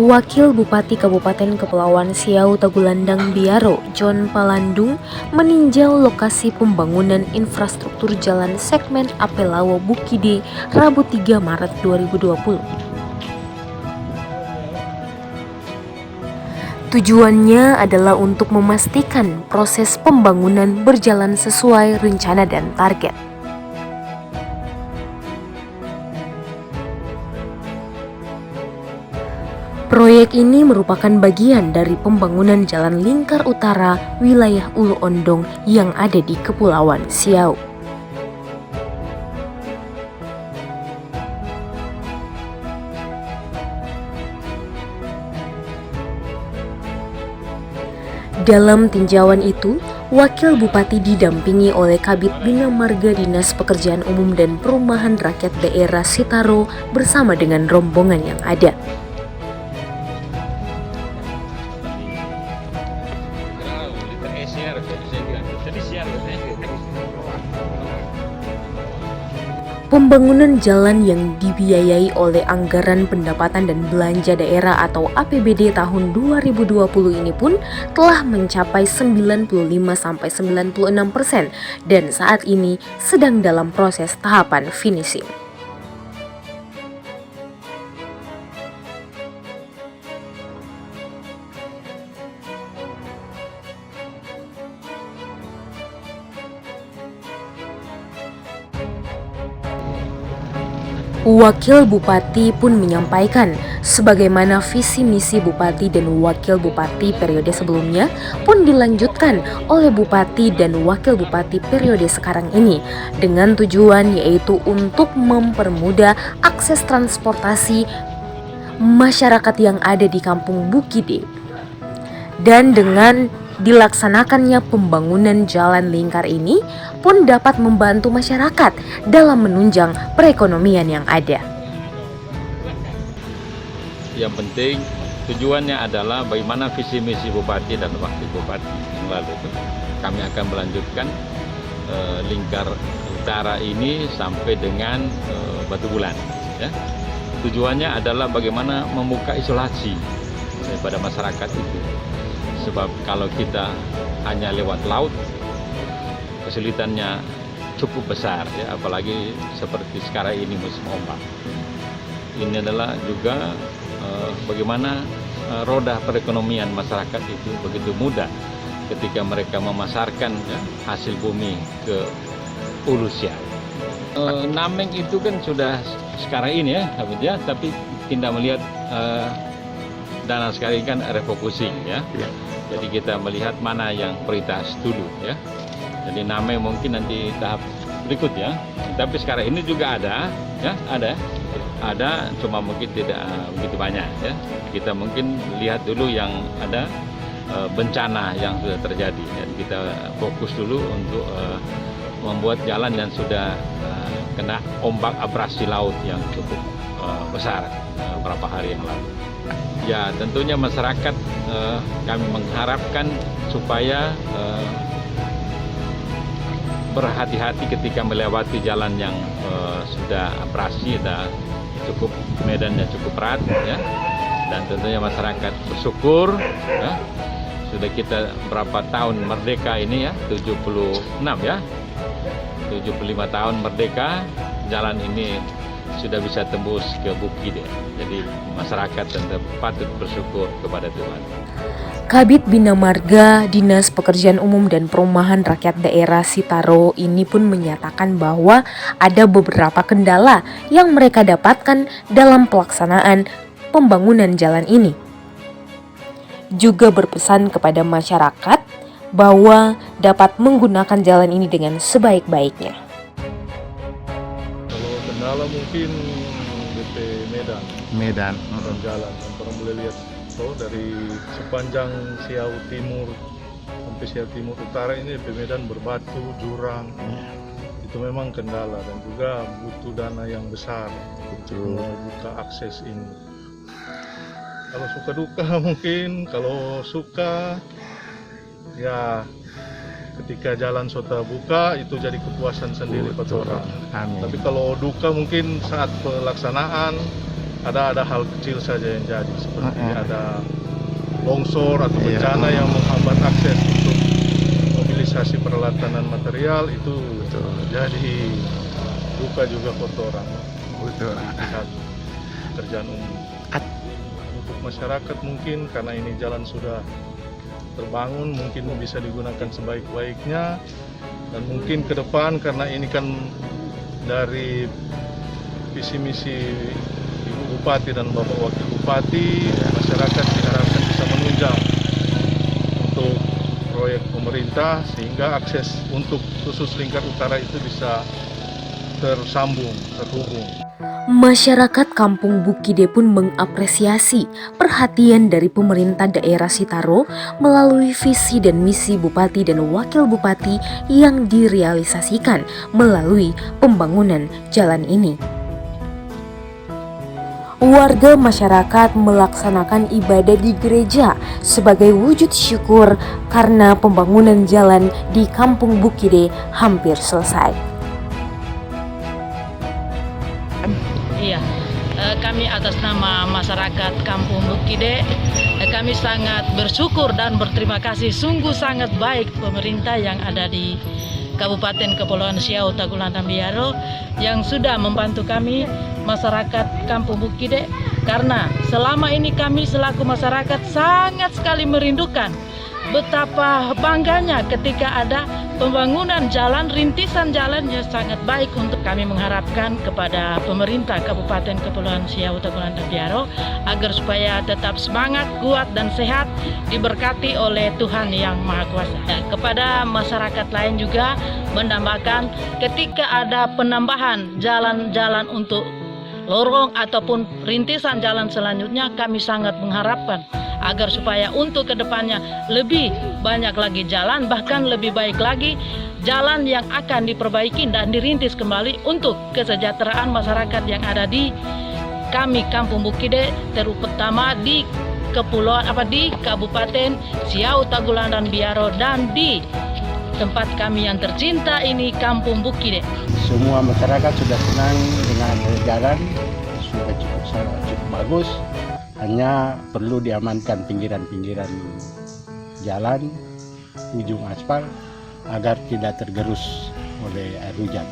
Wakil Bupati Kabupaten Kepulauan Siau Tagulandang Biaro, John Palandung, meninjau lokasi pembangunan infrastruktur jalan segmen Apelawo Bukide, Rabu 3 Maret 2020. Tujuannya adalah untuk memastikan proses pembangunan berjalan sesuai rencana dan target. Proyek ini merupakan bagian dari pembangunan Jalan Lingkar Utara wilayah Ulu Ondong yang ada di Kepulauan Siau. Dalam tinjauan itu, Wakil Bupati didampingi oleh Kabid Bina Marga Dinas Pekerjaan Umum dan Perumahan Rakyat Daerah Sitaro bersama dengan rombongan yang ada. Pembangunan jalan yang dibiayai oleh Anggaran Pendapatan dan Belanja Daerah atau APBD tahun 2020 ini pun telah mencapai 95-96% dan saat ini sedang dalam proses tahapan finishing. Wakil Bupati pun menyampaikan sebagaimana visi misi Bupati dan Wakil Bupati periode sebelumnya pun dilanjutkan oleh Bupati dan Wakil Bupati periode sekarang ini dengan tujuan yaitu untuk mempermudah akses transportasi masyarakat yang ada di Kampung Bukide. Dan dengan dilaksanakannya pembangunan jalan lingkar ini pun dapat membantu masyarakat dalam menunjang perekonomian yang ada. Yang penting tujuannya adalah bagaimana visi misi Bupati dan Wakil Bupati yang lalu itu. Kami akan melanjutkan lingkar utara ini sampai dengan Batu Bulan. Ya. Tujuannya adalah bagaimana membuka isolasi daripada masyarakat itu. Sebab kalau kita hanya lewat laut, kesulitannya cukup besar, ya, apalagi seperti sekarang ini musim ombak. Ini adalah juga bagaimana roda perekonomian masyarakat itu begitu mudah ketika mereka memasarkan hasil bumi ke Hulu Siau. Nameng itu kan sudah sekarang ini ya, tapi tidak melihat dana sekali kan refocusing ya. Jadi kita melihat mana yang prioritas dulu ya. Jadi Nameng mungkin nanti tahap berikut ya. Tapi sekarang ini juga ada ya, ada cuma mungkin tidak begitu banyak ya. Kita mungkin lihat dulu yang ada bencana yang sudah terjadi dan kita fokus dulu untuk membuat jalan yang sudah kena ombak abrasi laut yang cukup besar beberapa hari yang lalu. Ya tentunya masyarakat kami mengharapkan supaya berhati-hati ketika melewati jalan yang sudah abrasi dan cukup medannya cukup berat ya. Dan tentunya masyarakat bersyukur ya, sudah kita berapa tahun merdeka ini ya, 76 ya, 75 tahun merdeka, jalan ini sudah bisa tembus ke Bukide. Jadi masyarakat tentu patut bersyukur kepada Tuhan. Kabid Bina Marga Dinas Pekerjaan Umum dan Perumahan Rakyat Daerah Sitaro ini pun menyatakan bahwa ada beberapa kendala yang mereka dapatkan dalam pelaksanaan pembangunan jalan ini. Juga berpesan kepada masyarakat bahwa dapat menggunakan jalan ini dengan sebaik-baiknya. Kalau kendala mungkin DP Medan dan jalan. Orang boleh lihat dari sepanjang Siau Timur sampai Siau Timur Utara ini DP Medan berbatu, jurang. Itu memang kendala dan juga butuh dana yang besar untuk membuka akses ini. Kalau suka duka mungkin, kalau suka ya ketika jalan sudah buka itu jadi kepuasan sendiri buat orang. Tapi kalau duka mungkin saat pelaksanaan ada hal kecil saja yang jadi. seperti ada longsor atau bencana yang menghambat akses untuk mobilisasi peralatan dan material itu jadi duka juga buat orang. Lihat pekerjaan umum. Untuk masyarakat mungkin karena ini jalan sudah terbangun mungkin bisa digunakan sebaik-baiknya, dan mungkin ke depan karena ini kan dari visi misi Ibu Bupati dan Bapak Wakil Bupati, masyarakat diharapkan bisa menunjang untuk proyek pemerintah sehingga akses untuk khusus Lingkar Utara itu bisa terhubung. Masyarakat Kampung Bukide pun mengapresiasi perhatian dari pemerintah daerah Sitaro melalui visi dan misi Bupati dan Wakil Bupati yang direalisasikan melalui pembangunan jalan ini. Warga masyarakat melaksanakan ibadah di gereja sebagai wujud syukur karena pembangunan jalan di Kampung Bukide hampir selesai. Iya, kami atas nama masyarakat Kampung Bukide, kami sangat bersyukur dan berterima kasih, sungguh sangat baik pemerintah yang ada di Kabupaten Kepulauan Siau Tagulandang Biaro yang sudah membantu kami masyarakat Kampung Bukide, karena selama ini kami selaku masyarakat sangat sekali merindukan betapa bangganya ketika ada pembangunan jalan, rintisan jalan yang sangat baik. Untuk kami mengharapkan kepada pemerintah Kabupaten Kepulauan Siau Tagulandang Biaro agar supaya tetap semangat, kuat dan sehat, diberkati oleh Tuhan Yang Maha Kuasa. Kepada masyarakat lain juga menambahkan ketika ada penambahan jalan-jalan untuk lorong ataupun rintisan jalan selanjutnya, kami sangat mengharapkan agar supaya untuk kedepannya lebih banyak lagi jalan, bahkan lebih baik lagi jalan yang akan diperbaiki dan dirintis kembali untuk kesejahteraan masyarakat yang ada di kami Kampung Bukide, terutama di di Kabupaten Siau Tagulandang Biaro dan di tempat kami yang tercinta ini, Kampung Bukide. Semua masyarakat sudah senang dengan jalan, sudah cukup bagus. Hanya perlu diamankan pinggiran-pinggiran jalan, ujung aspal agar tidak tergerus oleh air hujan.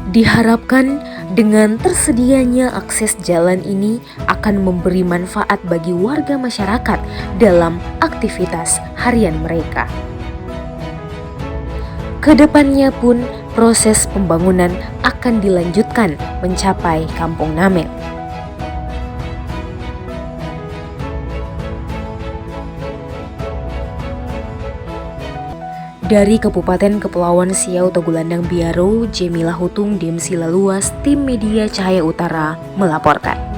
Diharapkan dengan tersedianya akses jalan ini akan memberi manfaat bagi warga masyarakat dalam aktivitas harian mereka. Kedepannya pun proses pembangunan akan dilanjutkan mencapai Kampung Namek. Dari Kabupaten Kepulauan Siau Tagulandang Biaro, Jemilah Hutung, Demsi Laluas, Tim Media Cahaya Utara melaporkan.